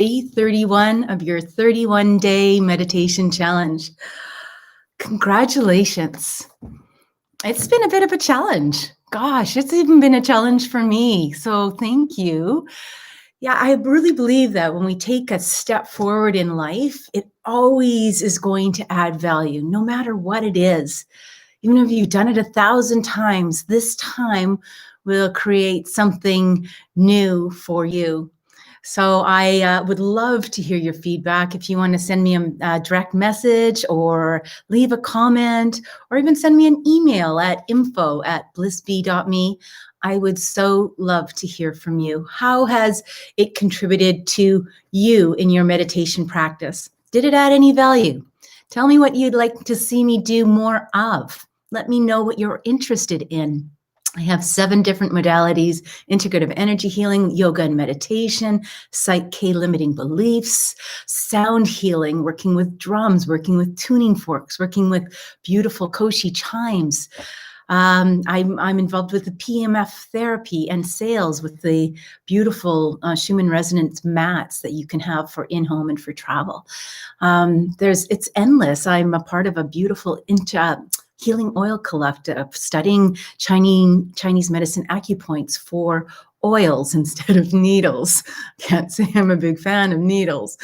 day 31 of your 31-day meditation challenge. Congratulations. It's been a bit of a challenge. Gosh, it's even been a challenge for me. So thank you. Yeah, I really believe that when we take a step forward in life, it always is going to add value, no matter what it is. Even if you've done it 1,000 times, this time will create something new for you. So I would love to hear your feedback. If you want to send me a direct message or leave a comment or even send me an email at info@blissbee.me. I would so love to hear from you. How has it contributed to you in your meditation practice? Did it add any value? Tell me what you'd like to see me do more of. Let me know what you're interested in. I have 7 different modalities: integrative energy healing, yoga and meditation, Psych-K limiting beliefs, sound healing, working with drums, working with tuning forks, working with beautiful koshi chimes. I'm involved with the PMF therapy and sales with the beautiful Schumann resonance mats that you can have for in-home and for travel. It's endless. I'm a part of a beautiful healing oil collective, studying Chinese medicine acupoints for oils instead of needles. Can't say I'm a big fan of needles.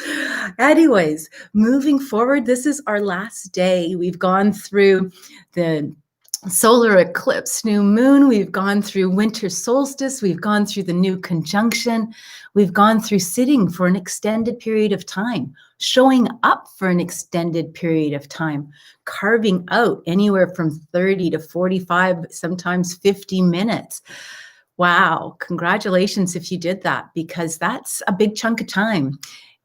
Anyways, moving forward, this is our last day. We've gone through the solar eclipse, new moon. We've gone through winter solstice. We've gone through the new conjunction. We've gone through sitting for an extended period of time, showing up for an extended period of time, carving out anywhere from 30 to 45, sometimes 50 minutes. Wow, congratulations if you did that, because that's a big chunk of time,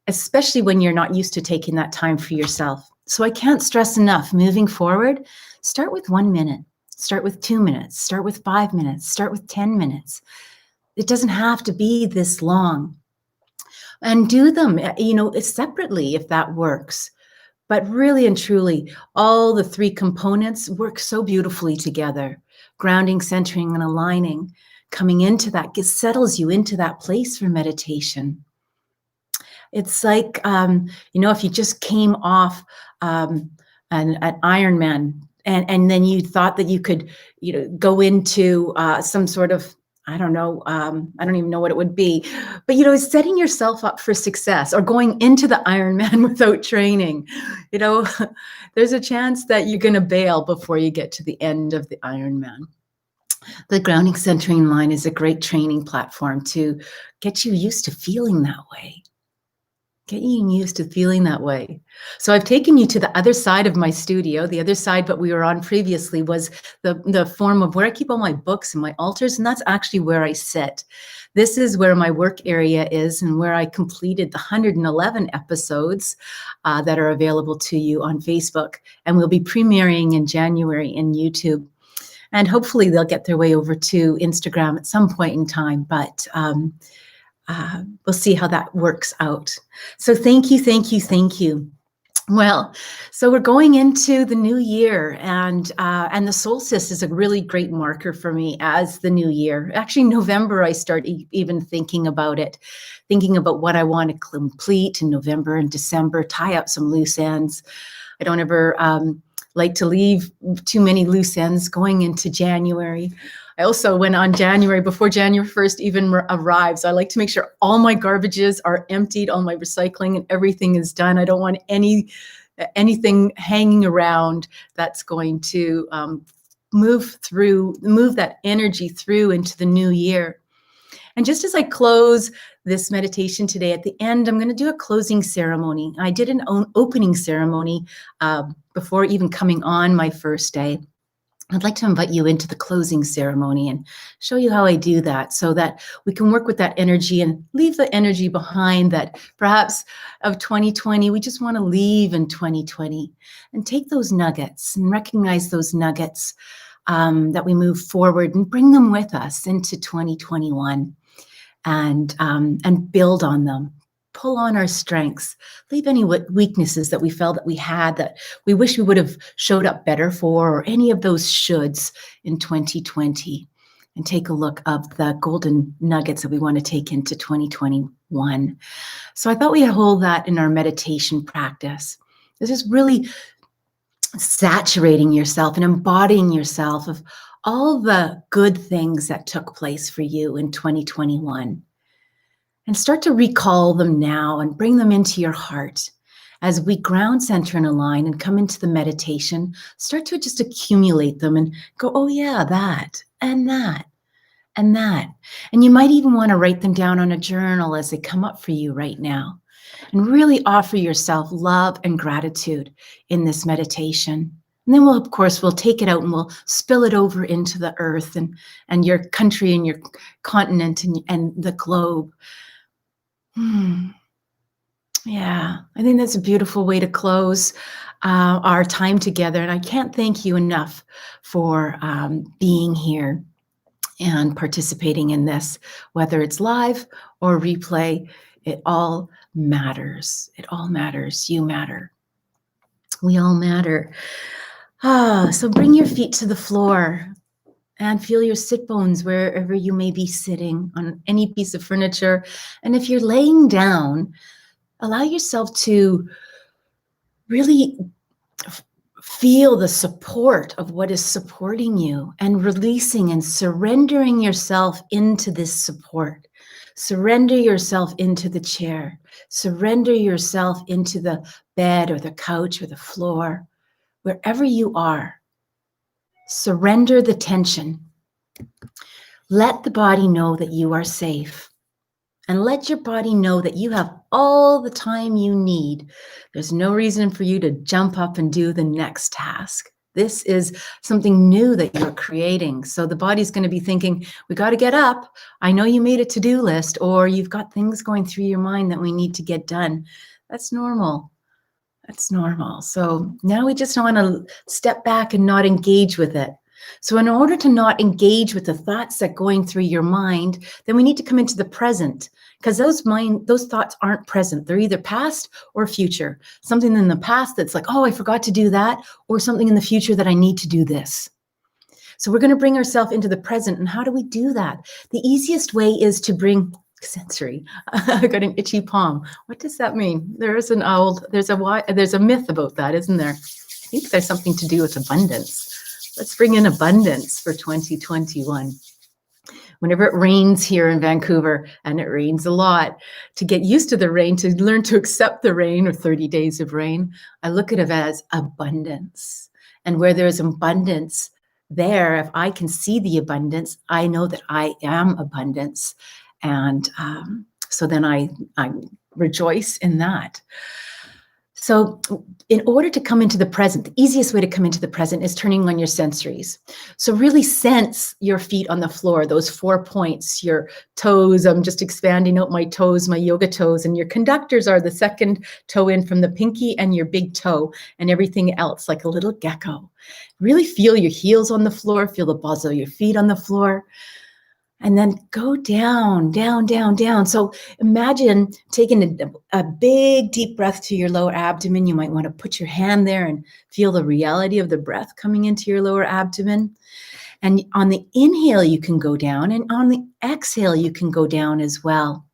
especially when you're not used to taking that time for yourself. So I can't stress enough, moving forward, start with 1 minute, start with 2 minutes, start with 5 minutes, start with 10 minutes. It doesn't have to be this long. And do them, separately if that works. But really and truly, all the 3 components work so beautifully together. Grounding, centering, and aligning. Coming into that settles you into that place for meditation. It's like, if you just came off an Ironman and then you thought that you could, go into some sort of, I don't even know what it would be, but, setting yourself up for success or going into the Ironman without training, there's a chance that you're going to bail before you get to the end of the Ironman. The grounding centering line is a great training platform to get you used to feeling that way. Getting used to feeling that way. So I've taken you to the other side of my studio. The other side, what we were on previously, was the form of where I keep all my books and my altars, and that's actually where I sit. This is where my work area is and where I completed the 111 episodes that are available to you on Facebook, and we'll be premiering in January in YouTube. And hopefully they'll get their way over to Instagram at some point in time, but we'll see how that works out. So thank you, thank you, thank you. Well, so we're going into the new year, and the solstice is a really great marker for me as the new year. Actually, November, I start even thinking about it, thinking about what I want to complete in November and December, tie up some loose ends. I don't ever like to leave too many loose ends going into January. I also, before January 1st even arrives, I like to make sure all my garbages are emptied, all my recycling and everything is done. I don't want anything hanging around that's going to move that energy through into the new year. And just as I close this meditation today, at the end, I'm going to do a closing ceremony. I did an opening ceremony before even coming on my first day. I'd like to invite you into the closing ceremony and show you how I do that, so that we can work with that energy and leave the energy behind that perhaps of 2020, we just want to leave in 2020, and take those nuggets and recognize those nuggets that we move forward and bring them with us into 2021 and build on them. Pull on our strengths, leave any weaknesses that we felt that we had that we wish we would have showed up better for, or any of those shoulds in 2020, and take a look of the golden nuggets that we want to take into 2021. one. So I thought we'd hold that in our meditation practice. This is really saturating yourself and embodying yourself of all the good things that took place for you in 2021. And start to recall them now and bring them into your heart. As we ground, center, and align and come into the meditation, start to just accumulate them and go, oh yeah, that, and that, and that. And you might even want to write them down on a journal as they come up for you right now. And really offer yourself love and gratitude in this meditation. And then we'll take it out and we'll spill it over into the earth and your country and your continent and the globe. Yeah, I think that's a beautiful way to close our time together. And I can't thank you enough for being here and participating in this, whether it's live or replay. It all matters. It all matters. You matter. We all matter. So bring your feet to the floor and feel your sit bones wherever you may be sitting on any piece of furniture. And if you're laying down, allow yourself to really feel the support of what is supporting you and releasing and surrendering yourself into this support. Surrender yourself into the chair. Surrender yourself into the bed or the couch or the floor, wherever you are. Surrender the tension. Let the body know that you are safe. And let your body know that you have all the time you need. There's no reason for you to jump up and do the next task. This is something new that you're creating. So the body's going to be thinking, we got to get up. I know you made a to-do list, or you've got things going through your mind that we need to get done. That's normal. That's normal. So now we just want to step back and not engage with it. So in order to not engage with the thoughts that are going through your mind, then we need to come into the present, because those thoughts aren't present. They're either past or future. Something in the past that's like, oh, I forgot to do that, or something in the future that I need to do this. So we're going to bring ourselves into the present. And how do we do that? The easiest way is to bring sensory. I got an itchy palm. What does that mean? There's a myth about that, isn't there? I think there's something to do with abundance. Let's bring in abundance for 2021. Whenever it rains here in Vancouver, and it rains a lot, to get used to the rain, to learn to accept the rain or 30 days of rain, I look at it as abundance. And where there's abundance there, if I can see the abundance, I know that I am abundance. And so then I rejoice in that. So in order to come into the present, the easiest way to come into the present is turning on your sensories. So really sense your feet on the floor, those 4 points, your toes. I'm just expanding out my toes, my yoga toes, and your conductors are the second toe in from the pinky and your big toe and everything else, like a little gecko. Really feel your heels on the floor, feel the balls of your feet on the floor. And then go down, down, down, down. So imagine taking a big, deep breath to your lower abdomen. You might want to put your hand there and feel the reality of the breath coming into your lower abdomen. And on the inhale, you can go down. And on the exhale, you can go down as well.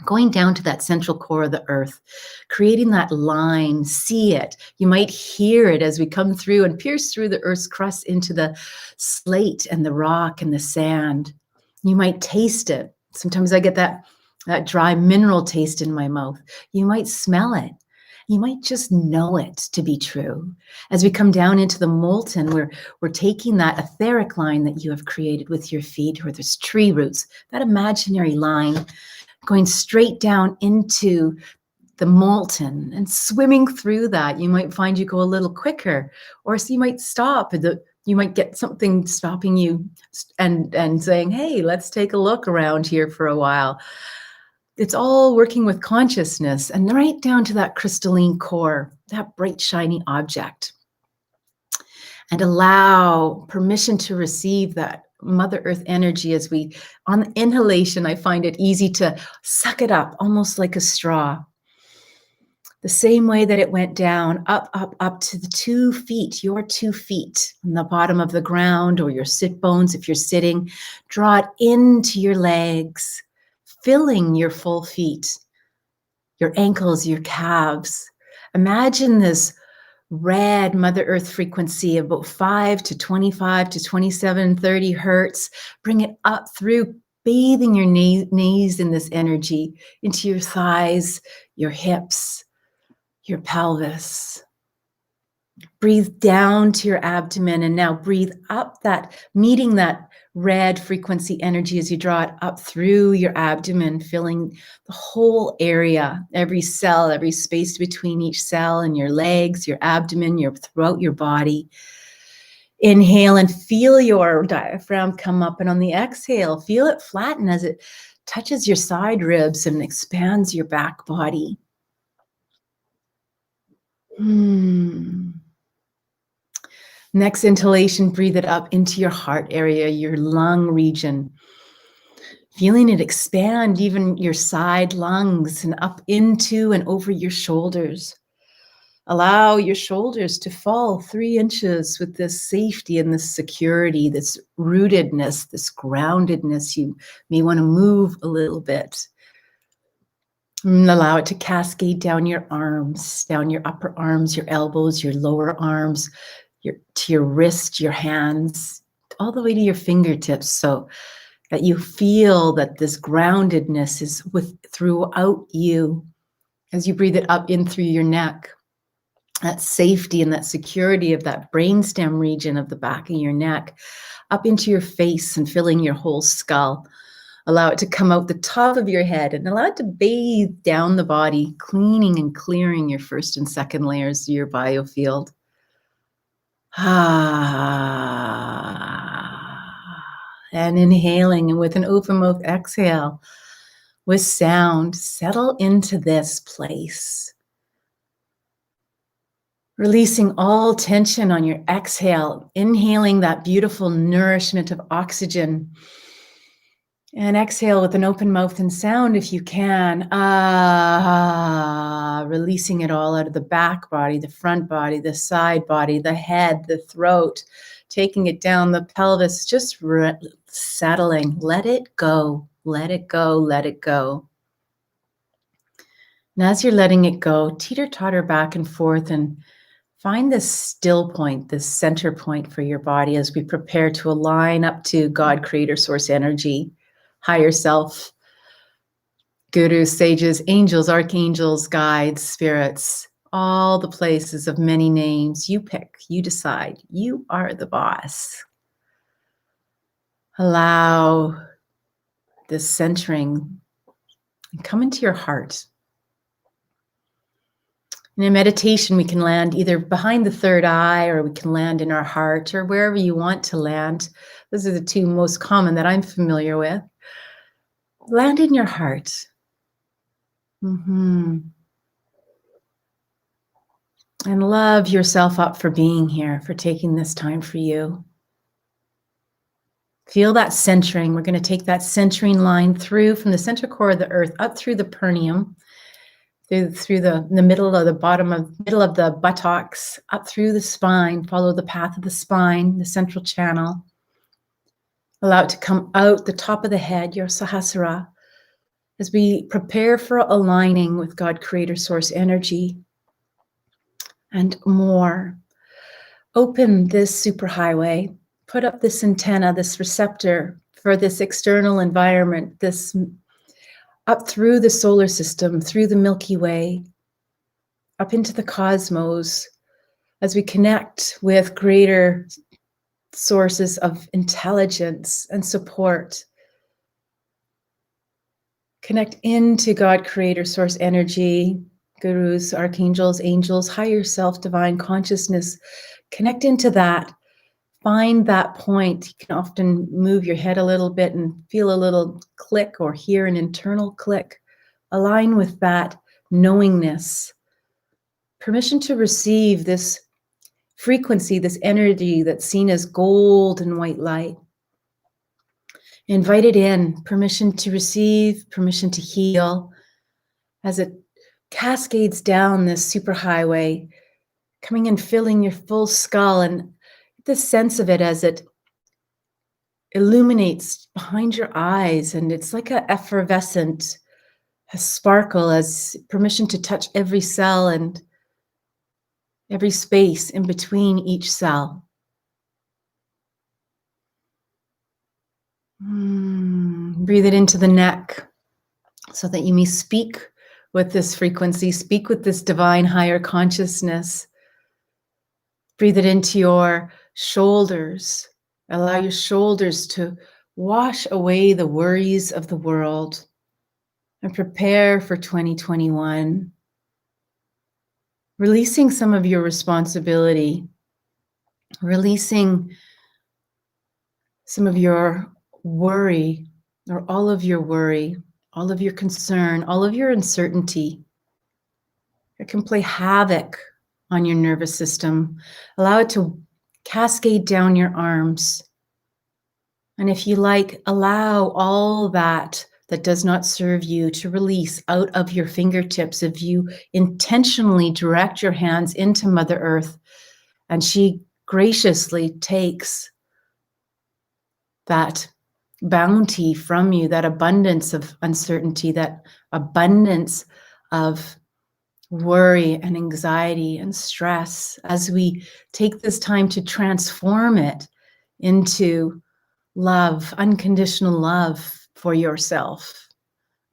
Going down to that central core of the earth, creating that line, see it. You might hear it as we come through and pierce through the earth's crust into the slate and the rock and the sand. You might taste it. Sometimes I get that dry mineral taste in my mouth. You might smell it. You might just know it to be true. As we come down into the molten, we're taking that etheric line that you have created with your feet, or there's tree roots, that imaginary line, going straight down into the molten and swimming through that. You might find you go a little quicker, or so you might stop. You might get something stopping you and saying, hey, let's take a look around here for a while. It's all working with consciousness and right down to that crystalline core, that bright, shiny object. And allow permission to receive that Mother Earth energy as we, on inhalation, I find it easy to suck it up, almost like a straw. The same way that it went down, up, up, up to the 2 feet, your 2 feet on the bottom of the ground, or your sit bones if you're sitting. Draw it into your legs. filling your full feet, your ankles, your calves. Imagine this red Mother Earth frequency of about 5 to 25 to 27, 30 hertz. Bring it up through, bathing your knees in this energy, into your thighs, your hips, your pelvis. Breathe down to your abdomen, and now breathe up, that meeting that red frequency energy as you draw it up through your abdomen, filling the whole area, every cell, every space between each cell, and your legs, your abdomen, your throughout your body. Inhale and feel your diaphragm come up, and on the exhale, feel it flatten as it touches your side ribs and expands your back body. Next inhalation, breathe it up into your heart area, your lung region. Feeling it expand, even your side lungs, and up into and over your shoulders. Allow your shoulders to fall 3 inches with this safety and this security, this rootedness, this groundedness. You may want to move a little bit. And allow it to cascade down your arms, down your upper arms, your elbows, your lower arms, to your wrist, your hands, all the way to your fingertips, so that you feel that this groundedness is throughout you as you breathe it up in through your neck. That safety and that security of that brainstem region of the back of your neck, up into your face and filling your whole skull. Allow it to come out the top of your head, and allow it to bathe down the body, cleaning and clearing your first and second layers of your biofield. And inhaling, and with an open mouth exhale, with sound, settle into this place. Releasing all tension on your exhale, inhaling that beautiful nourishment of oxygen. And exhale with an open mouth and sound if you can. Releasing it all out of the back body, the front body, the side body, the head, the throat, taking it down the pelvis, just settling. Let it go, let it go, let it go. And as you're letting it go, teeter-totter back and forth and find this still point, this center point for your body as we prepare to align up to God, Creator, Source Energy, higher self, gurus, sages, angels, archangels, guides, spirits, all the places of many names. You pick, you decide, you are the boss. Allow this centering and come into your heart. In a meditation, we can land either behind the third eye, or we can land in our heart, or wherever you want to land. Those are the 2 most common that I'm familiar with. Land in your heart. And love yourself up for being here, for taking this time for you. Feel that centering. We're going to take that centering line through from the center core of the earth, up through the perineum, through the middle of the middle of the buttocks, up through the spine. Follow the path of the spine, the central channel. Allow it to come out the top of the head, your Sahasrara, as we prepare for aligning with God, Creator, Source Energy, and more. Open this superhighway, put up this antenna, this receptor for this external environment, this up through the solar system, through the Milky Way, up into the cosmos, as we connect with greater sources of intelligence and support. Connect into God, Creator, Source Energy, gurus, archangels, angels, higher self, divine consciousness. Connect into that. Find that point. You can often move your head a little bit and feel a little click or hear an internal click. Align with that knowingness. Permission to receive this frequency, this energy that's seen as gold and white light. Invite it in. Permission to receive, permission to heal, as it cascades down this superhighway, coming and filling your full skull, and the sense of it as it illuminates behind your eyes, and it's like a effervescent, a sparkle, as permission to touch every cell and every space in between each cell. Breathe it into the neck so that you may speak with this frequency, speak with this divine higher consciousness. Breathe it into your shoulders. Allow your shoulders to wash away the worries of the world and prepare for 2021. Releasing some of your responsibility, releasing some of your worry, or all of your worry, all of your concern, all of your uncertainty. It can play havoc on your nervous system. Allow it to cascade down your arms. And if you like, allow all that does not serve you to release out of your fingertips if you intentionally direct your hands into Mother Earth, and she graciously takes that bounty from you, that abundance of uncertainty, that abundance of worry and anxiety and stress, as we take this time to transform it into love, unconditional love for yourself,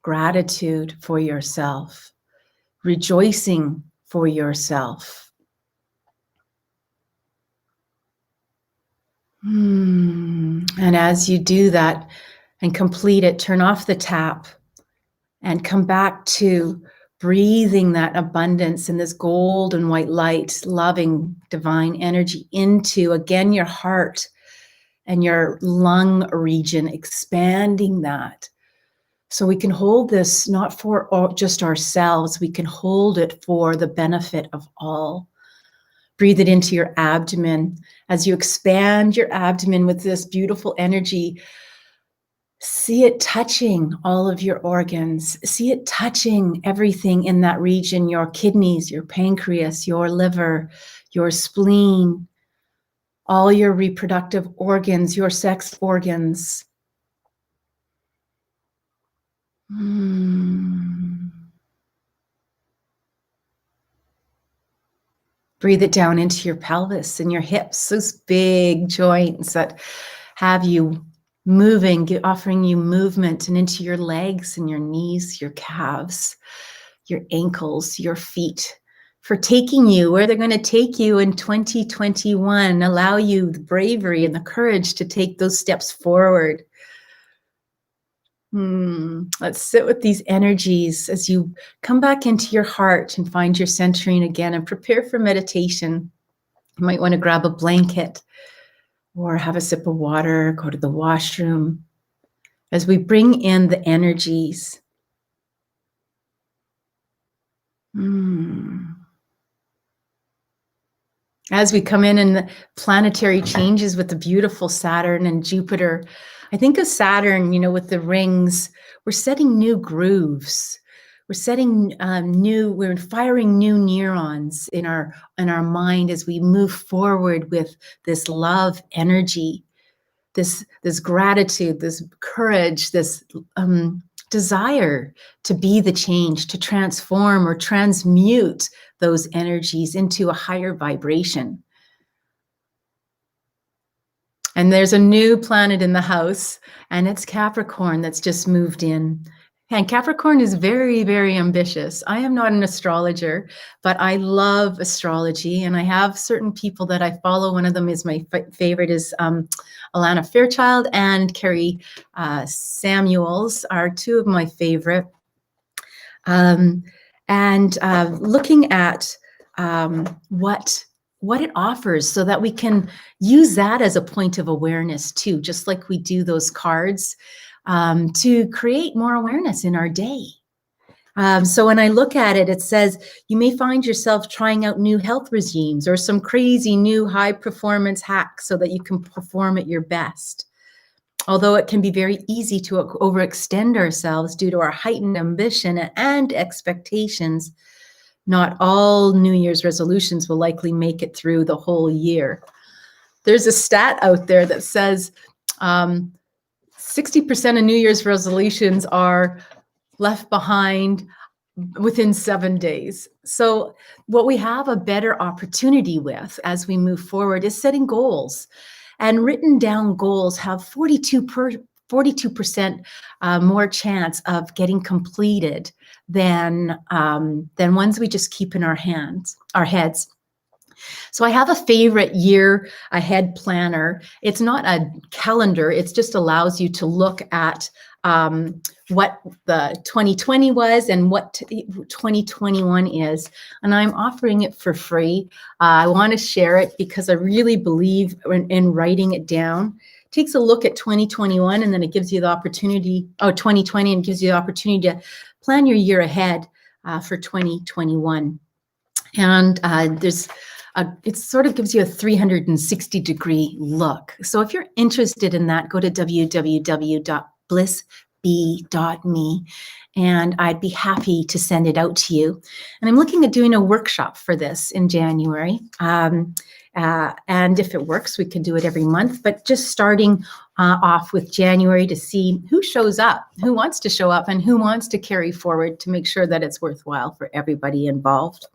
gratitude for yourself, rejoicing for yourself. And as you do that and complete it, turn off the tap and come back to breathing that abundance and this gold and white light, loving divine energy into, again, your heart and your lung region, expanding that. So we can hold this not for just ourselves, we can hold it for the benefit of all. Breathe it into your abdomen. As you expand your abdomen with this beautiful energy, see it touching all of your organs. See it touching everything in that region, your kidneys, your pancreas, your liver, your spleen, all your reproductive organs, your sex organs. Breathe it down into your pelvis and your hips, those big joints that have you moving, offering you movement, and into your legs and your knees, your calves, your ankles, your feet, for taking you where they're going to take you in 2021. Allow you the bravery and the courage to take those steps forward. Let's sit with these energies as you come back into your heart and find your centering again and prepare for meditation. You might want to grab a blanket or have a sip of water, go to the washroom, as we bring in the energies. As we come in the planetary changes with the beautiful Saturn and Jupiter, I think of Saturn, with the rings, we're setting new grooves. We're setting we're firing new neurons in our mind as we move forward with this love energy, this gratitude, this courage, this desire to be the change, to transform or transmute those energies into a higher vibration. And there's a new planet in the house, and it's Capricorn that's just moved in. And Capricorn is very, very ambitious. I am not an astrologer, but I love astrology, and I have certain people that I follow. One of them is my favorite is Alana Fairchild, and Carrie Samuels are two of my favorite. Looking at what it offers, so that we can use that as a point of awareness too, just like we do those cards, to create more awareness in our day. So when I look at it, it says you may find yourself trying out new health regimes or some crazy new high performance hacks so that you can perform at your best. Although it can be very easy to overextend ourselves due to our heightened ambition and expectations, not all New Year's resolutions will likely make it through the whole year. There's a stat out there that says 60% of New Year's resolutions are left behind within 7 days. So what we have a better opportunity with as we move forward is setting goals. And written down goals have 42% more chance of getting completed than ones we just keep in our heads. So I have a favorite year ahead planner. It's not a calendar. It just allows you to look at what the 2020 was and what 2021 is. And I'm offering it for free. I want to share it because I really believe in writing it down. It takes a look at 2021 and then it gives you the opportunity, 2020, and gives you the opportunity to plan your year ahead for 2021. And it sort of gives you a 360-degree look. So if you're interested in that, go to www.blissbee.me, and I'd be happy to send it out to you. And I'm looking at doing a workshop for this in January. And if it works, we can do it every month, but just starting off with January to see who shows up, who wants to show up, and who wants to carry forward to make sure that it's worthwhile for everybody involved.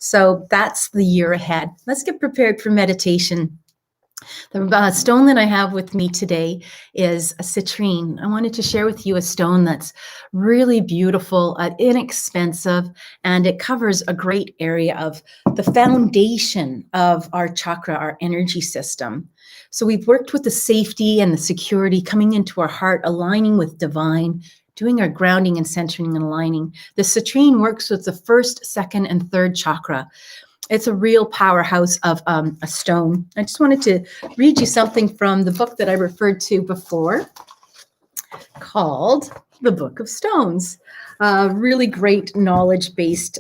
So that's the year ahead. Let's get prepared for meditation. The stone that I have with me today is a citrine. I wanted to share with you a stone that's really beautiful, inexpensive, and it covers a great area of the foundation of our chakra, our energy system. So we've worked with the safety and the security coming into our heart, aligning with divine, doing our grounding and centering and aligning. The citrine works with the first, second, and third chakra. It's a real powerhouse of a stone. I just wanted to read you something from the book that I referred to before called The Book of Stones. Really great knowledge-based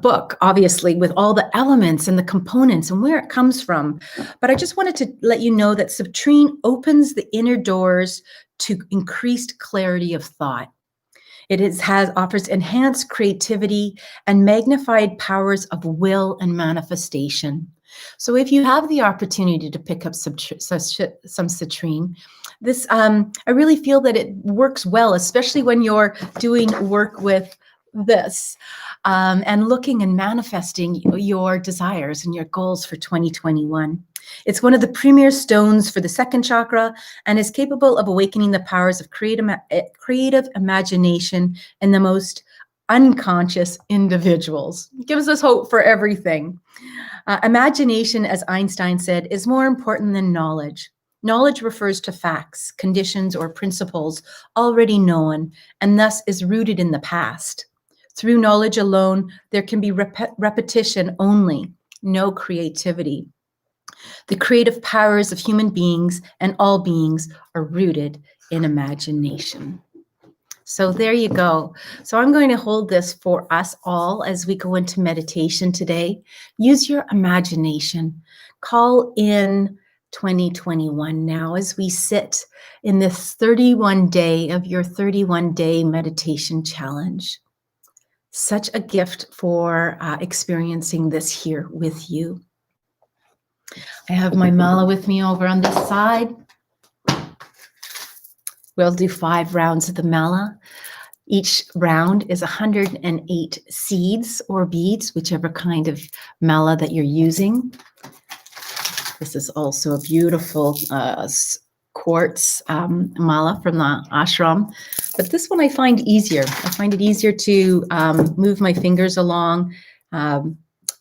book, obviously, with all the elements and the components and where it comes from. But I just wanted to let you know that citrine opens the inner doors to increased clarity of thought. It offers enhanced creativity and magnified powers of will and manifestation. So if you have the opportunity to pick up some citrine, this I really feel that it works well, especially when you're doing work with this and looking and manifesting your desires and your goals for 2021. It's one of the premier stones for the second chakra and is capable of awakening the powers of creative imagination in the most unconscious individuals. It gives us hope for everything. Imagination, as Einstein said, is more important than knowledge. Knowledge refers to facts, conditions, or principles already known, and thus is rooted in the past. Through knowledge alone, there can be repetition only, no creativity. The creative powers of human beings and all beings are rooted in imagination. So there you go. So I'm going to hold this for us all as we go into meditation today. Use your imagination. Call in 2021 now as we sit in this 31-day of your 31-day meditation challenge. Such a gift for experiencing this here with you. I have my mala with me over on this side. We'll do 5 rounds of the mala. Each round is 108 seeds or beads, whichever kind of mala that you're using. This is also a beautiful quartz mala from the ashram. But this one I find easier. I find it easier to move my fingers along.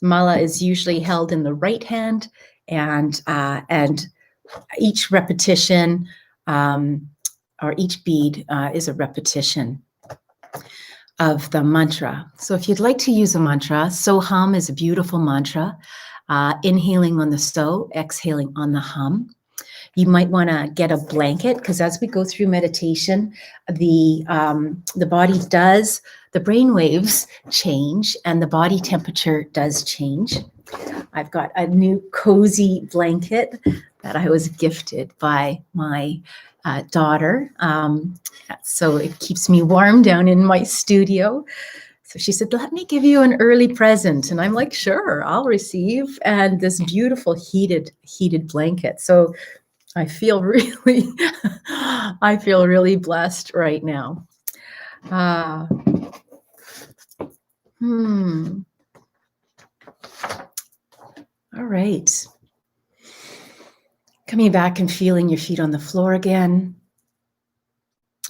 Mala is usually held in the right hand, and each repetition or each bead is a repetition of the mantra. So if you'd like to use a mantra, Soham is a beautiful mantra. Inhaling on the so, exhaling on the hum. You might want to get a blanket because as we go through meditation, the body does, the brain waves change and the body temperature does change. I've got a new cozy blanket that I was gifted by my daughter. So it keeps me warm down in my studio. So she said, let me give you an early present. And I'm like, sure, I'll receive. And this beautiful heated blanket. So I feel really, I feel really blessed right now. Uh, All right. Coming back and feeling your feet on the floor again.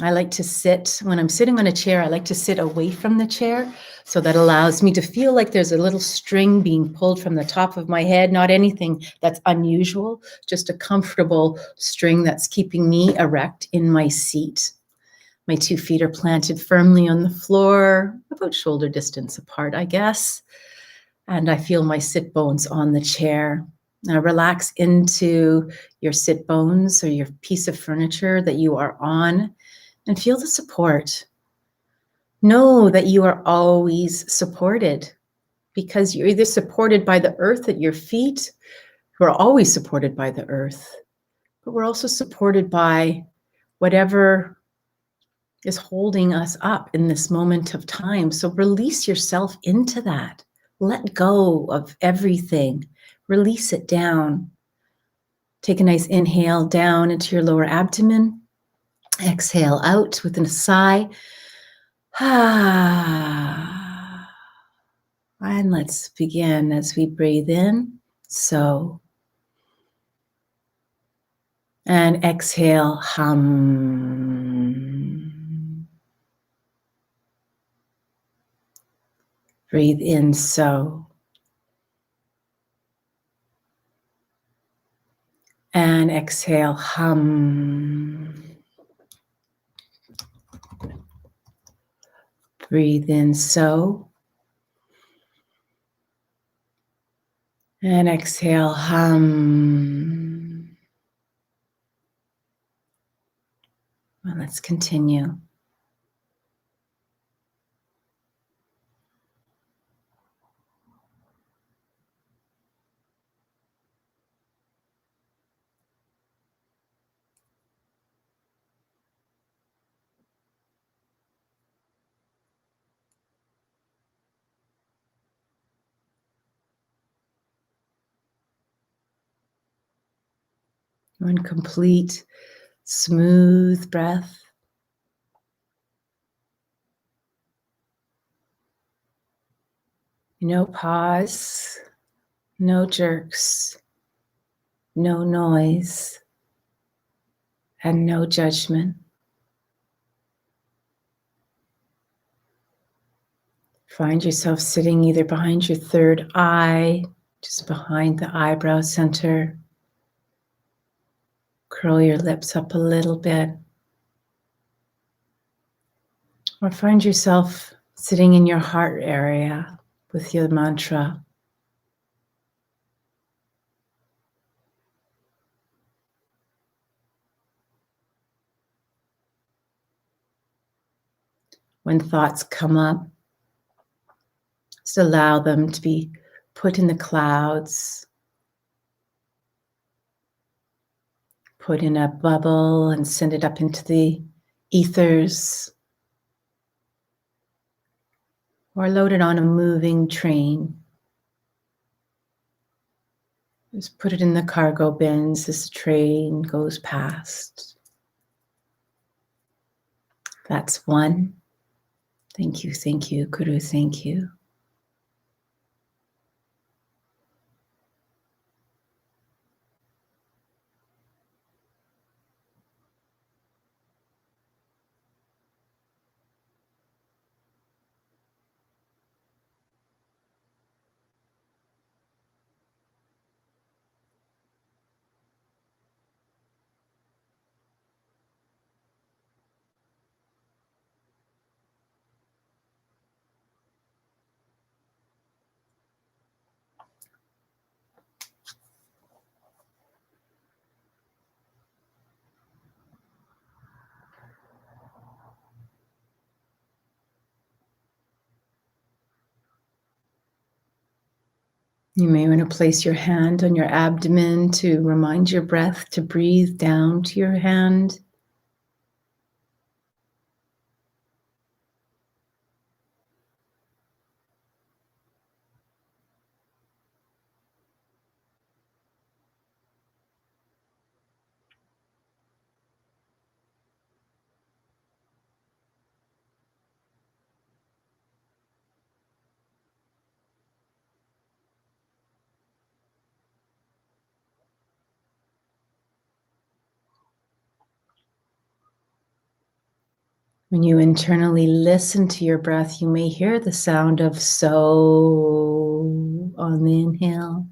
I like to sit, when I'm sitting on a chair, I like to sit away from the chair. So that allows me to feel like there's a little string being pulled from the top of my head, not anything that's unusual, just a comfortable string that's keeping me erect in my seat. My 2 feet are planted firmly on the floor, about shoulder distance apart, I guess. And I feel my sit bones on the chair. Now relax into your sit bones or your piece of furniture that you are on and feel the support. Know that you are always supported because you're either supported by the earth at your feet. We're always supported by the earth, but we're also supported by whatever is holding us up in this moment of time. So release yourself into that. Let go of everything. Release it down. Take a nice inhale down into your lower abdomen. Exhale out with a sigh. And let's begin as we breathe in. So. And exhale, hum. Breathe in, so. And exhale, hum. Breathe in, so. And exhale, hum. Well, let's continue. One complete, smooth breath. No pause, no jerks, no noise, and no judgment. Find yourself sitting either behind your third eye, just behind the eyebrow center. Curl your lips up a little bit. Or find yourself sitting in your heart area with your mantra. When thoughts come up, just allow them to be put in the clouds, put in a bubble and send it up into the ethers, or load it on a moving train. Just put it in the cargo bins as the train goes past. That's one. Thank you, Guru, thank you. You may want to place your hand on your abdomen to remind your breath to breathe down to your hand. When you internally listen to your breath, you may hear the sound of so on the inhale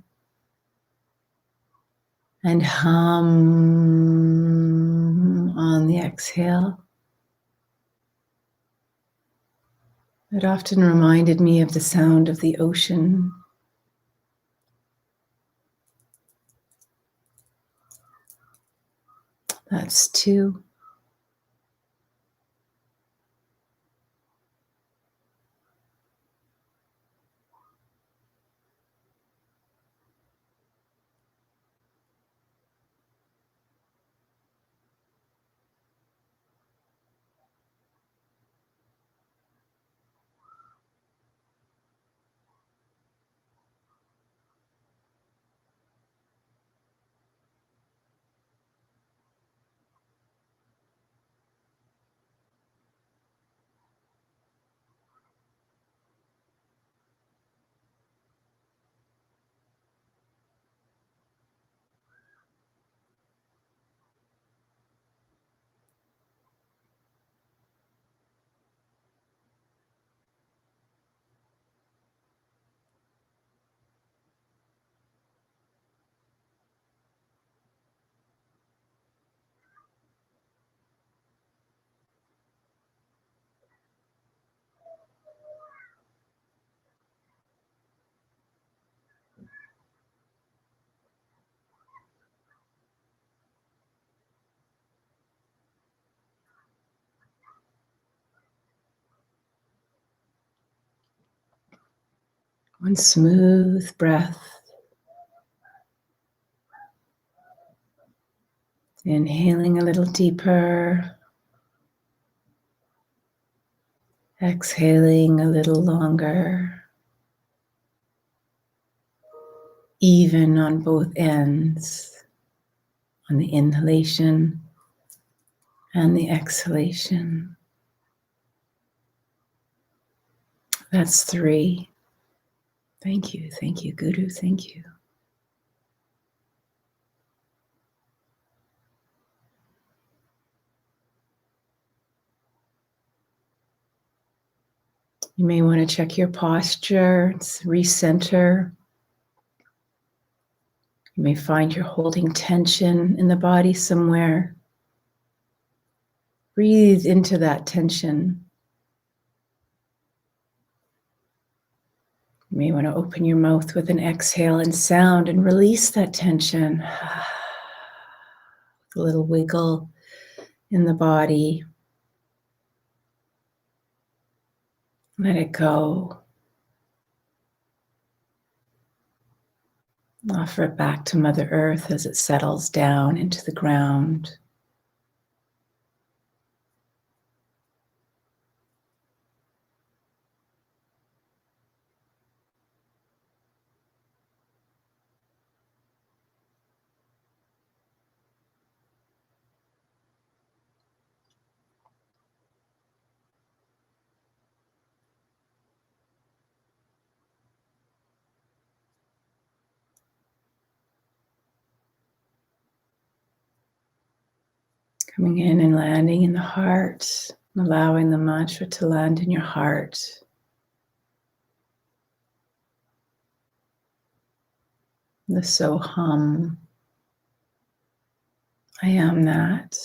and hum on the exhale. It often reminded me of the sound of the ocean. That's 2. One smooth breath. Inhaling a little deeper. Exhaling a little longer. Even on both ends. On the inhalation and the exhalation. That's 3. Thank you, Guru, thank you. You may want to check your posture, recenter. You may find you're holding tension in the body somewhere. Breathe into that tension. You may want to open your mouth with an exhale and sound and release that tension. A little wiggle in the body. Let it go. Offer it back to Mother Earth as it settles down into the ground. Coming in and landing in the heart, allowing the mantra to land in your heart. The so hum. I am that.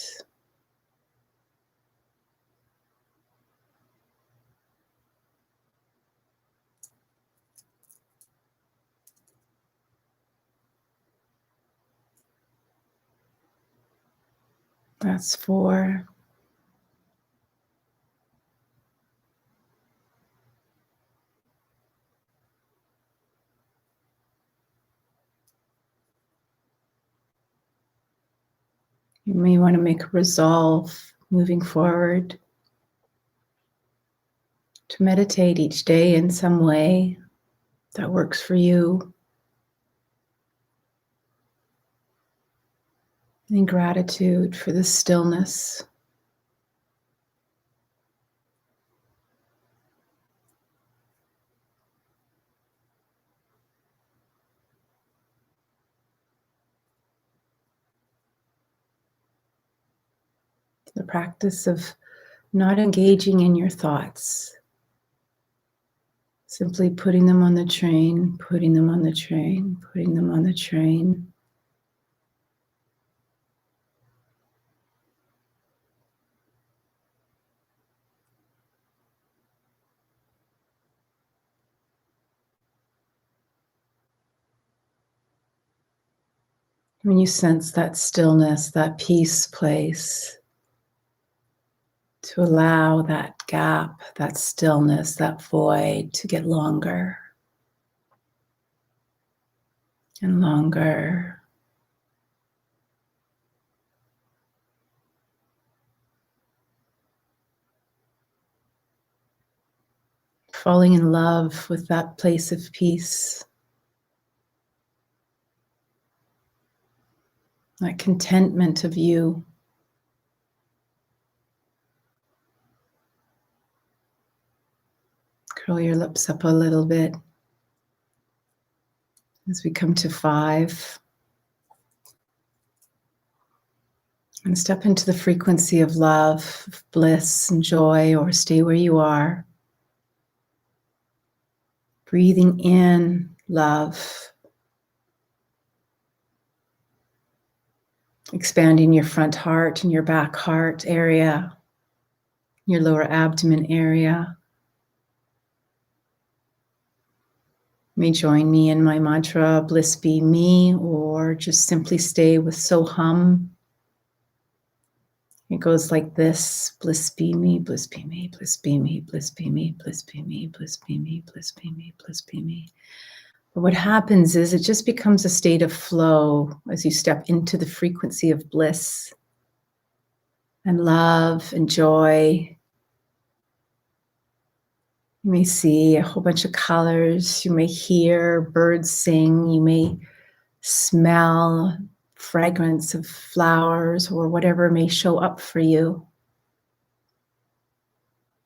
That's 4. You may want to make a resolve moving forward to meditate each day in some way that works for you. In gratitude for the stillness. The practice of not engaging in your thoughts. Simply putting them on the train, putting them on the train, putting them on the train. When you sense that stillness, that peace place, to allow that gap, that stillness, that void to get longer and longer. Falling in love with that place of peace, that contentment of you. Curl your lips up a little bit as we come to 5. And step into the frequency of love, of bliss and joy, or stay where you are. Breathing in love. Expanding your front heart and your back heart area, your lower abdomen area. You may join me in my mantra, bliss be me, or just simply stay with so hum. It goes like this: bliss be me, bliss be me, bliss be me, bliss be me, bliss be me, bliss be me, bliss be me, bliss be me. But what happens is it just becomes a state of flow as you step into the frequency of bliss and love and joy. You may see a whole bunch of colors. You may hear birds sing. You may smell fragrance of flowers or whatever may show up for you.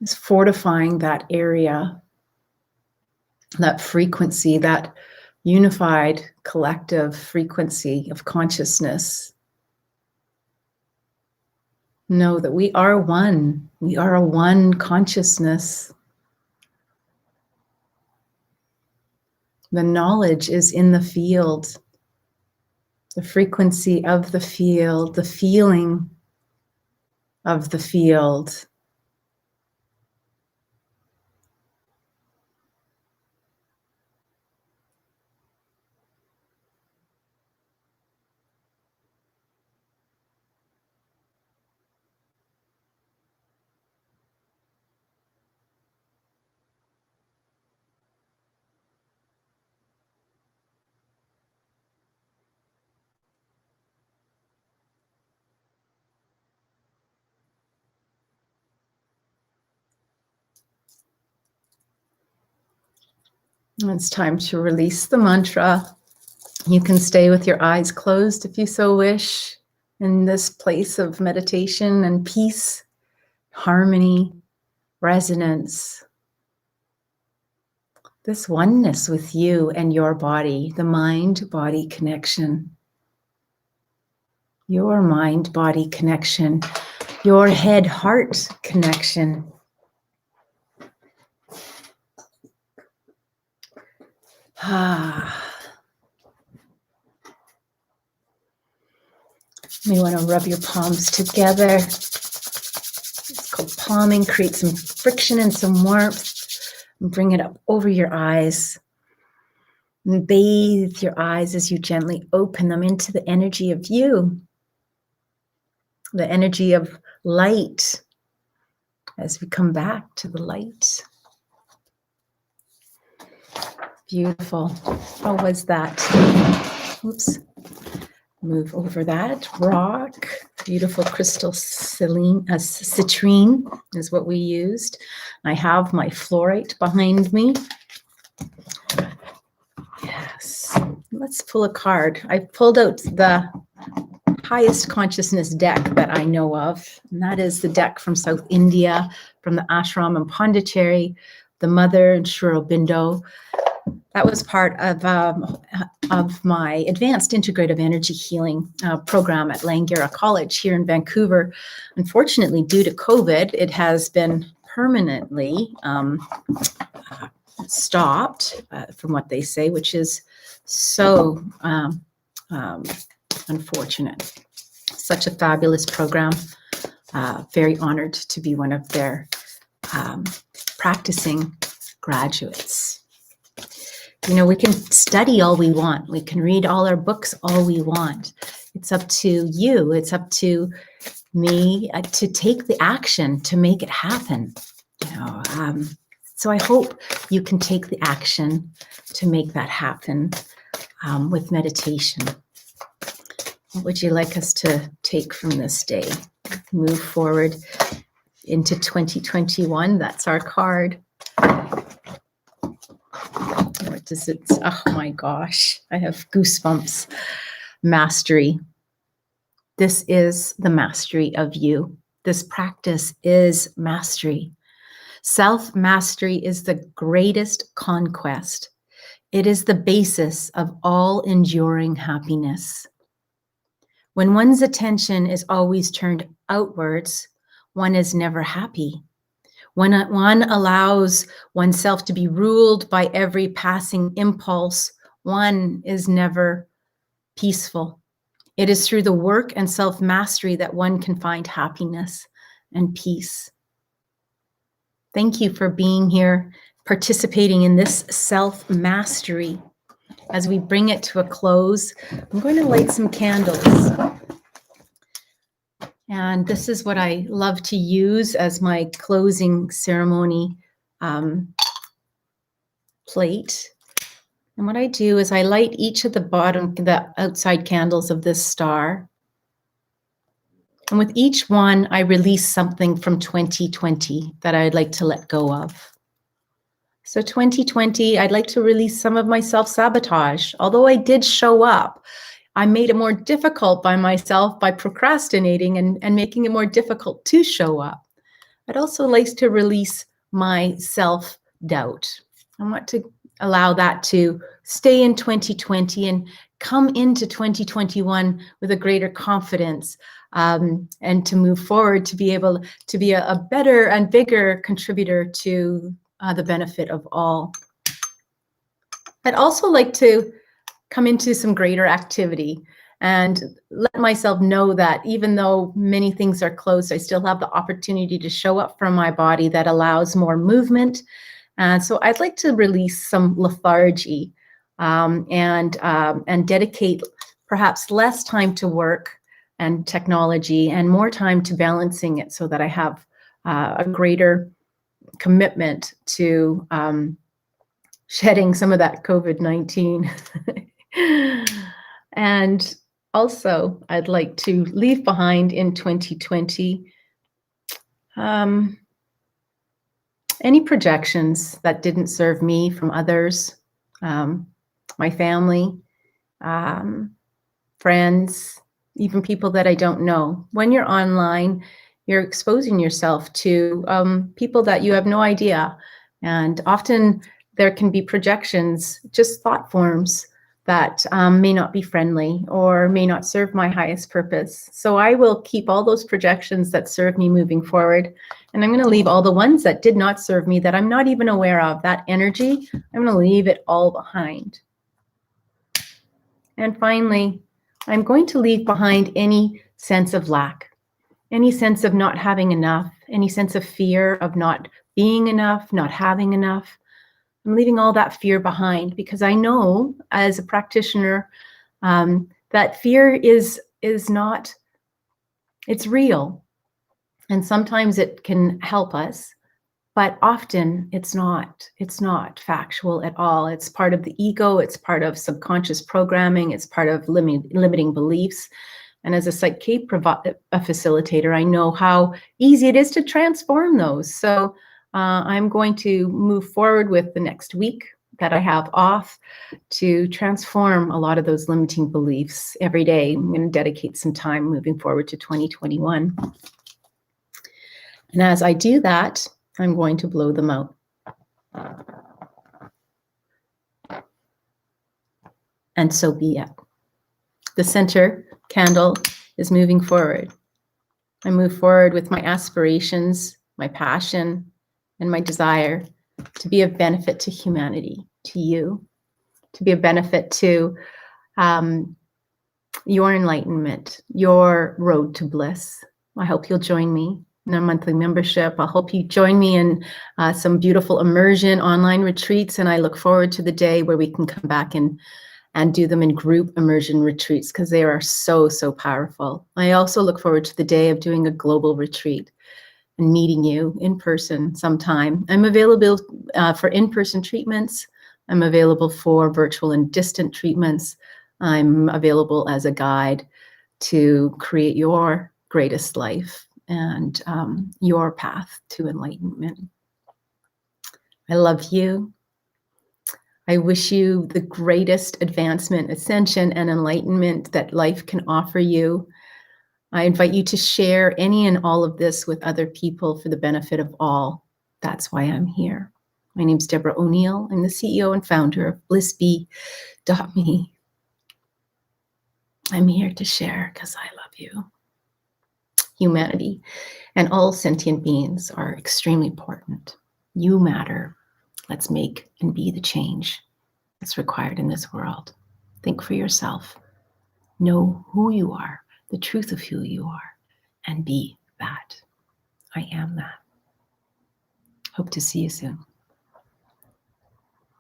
It's fortifying that area, that frequency, that unified collective frequency of consciousness. Know that we are one. We are a one consciousness. The knowledge is in the field, the frequency of the field, the feeling of the field. It's time to release the mantra. You can stay with your eyes closed if you so wish, in this place of meditation and peace, harmony, resonance. This oneness with you and your body, the mind-body connection. Your mind-body connection, your head-heart connection. You may want to rub your palms together. It's called palming. Create some friction and some warmth. And bring it up over your eyes. And bathe your eyes as you gently open them into the energy of you. The energy of light as we come back to the light. Beautiful. How was that? Oops. Move over that. Rock. Beautiful crystal citrine is what we used. I have my fluorite behind me. Yes. Let's pull a card. I pulled out the highest consciousness deck that I know of, and that is the deck from South India, from the ashram in Pondicherry, the mother in Sri Aurobindo. That was part of my advanced integrative energy healing program at Langara College here in Vancouver. Unfortunately, due to COVID, it has been permanently stopped, from what they say, which is so unfortunate. Such a fabulous program. Very honored to be one of their practicing graduates. You know, we can study all we want. We can read all our books all we want. It's up to you. It's up to me to take the action to make it happen. You know, so I hope you can take the action to make that happen with meditation. What would you like us to take from this day? Move forward into 2021. That's our card. What does it? Oh my gosh, I have goosebumps. Mastery. This is the mastery of you. This practice is mastery. Self-mastery is the greatest conquest. It is the basis of all enduring happiness. When one's attention is always turned outwards, one is never happy. When one allows oneself to be ruled by every passing impulse, one is never peaceful. It is through the work and self-mastery that one can find happiness and peace. Thank you for being here, participating in this self-mastery. As we bring it to a close, I'm going to light some candles. And this is what I love to use as my closing ceremony plate. And what I do is I light each of the outside candles of this star. And with each one, I release something from 2020 that I'd like to let go of. So 2020, I'd like to release some of my self-sabotage. Although I did show up, I made it more difficult by myself by procrastinating and making it more difficult to show up. I'd also like to release my self-doubt. I want to allow that to stay in 2020 and come into 2021 with a greater confidence, and to move forward to be able to be a better and bigger contributor to the benefit of all. I'd also like to come into some greater activity and let myself know that even though many things are closed, I still have the opportunity to show up from my body that allows more movement. And so I'd like to release some lethargy and dedicate perhaps less time to work and technology and more time to balancing it so that I have a greater commitment to shedding some of that COVID-19. And also, I'd like to leave behind in 2020 any projections that didn't serve me from others, my family, friends, even people that I don't know. When you're online, you're exposing yourself to people that you have no idea. And often there can be projections, just thought forms that may not be friendly or may not serve my highest purpose. So I will keep all those projections that serve me moving forward. And I'm going to leave all the ones that did not serve me, that I'm not even aware of, that energy, I'm going to leave it all behind. And finally, I'm going to leave behind any sense of lack, any sense of not having enough, any sense of fear of not being enough, not having enough. I'm leaving all that fear behind because I know as a practitioner that fear is not, it's real. And sometimes it can help us, but often it's not factual at all. It's part of the ego, it's part of subconscious programming, it's part of limiting beliefs. And as a Psych-K facilitator, I know how easy it is to transform those. So I'm going to move forward with the next week that I have off to transform a lot of those limiting beliefs every day. I'm going to dedicate some time moving forward to 2021. And as I do that, I'm going to blow them out. and so be it. The center candle is moving forward. I move forward with my aspirations, my passion, and my desire to be of benefit to humanity, to you, to be a benefit to your enlightenment, your road to bliss. I hope you'll join me in a monthly membership. I hope you join me in some beautiful immersion online retreats, and I look forward to the day where we can come back and do them in group immersion retreats, because they are so, so powerful. I also look forward to the day of doing a global retreat and meeting you in person sometime. I'm available for in-person treatments. I'm available for virtual and distant treatments. I'm available as a guide to create your greatest life and your path to enlightenment. I love you. I wish you the greatest advancement, ascension, and enlightenment that life can offer you. I invite you to share any and all of this with other people for the benefit of all. That's why I'm here. My name's Deborah O'Neill. I'm the CEO and founder of blissbee.me. I'm here to share because I love you. Humanity and all sentient beings are extremely important. You matter. Let's make and be the change that's required in this world. Think for yourself. Know who you are, the truth of who you are, and be that. I am that. Hope to see you soon.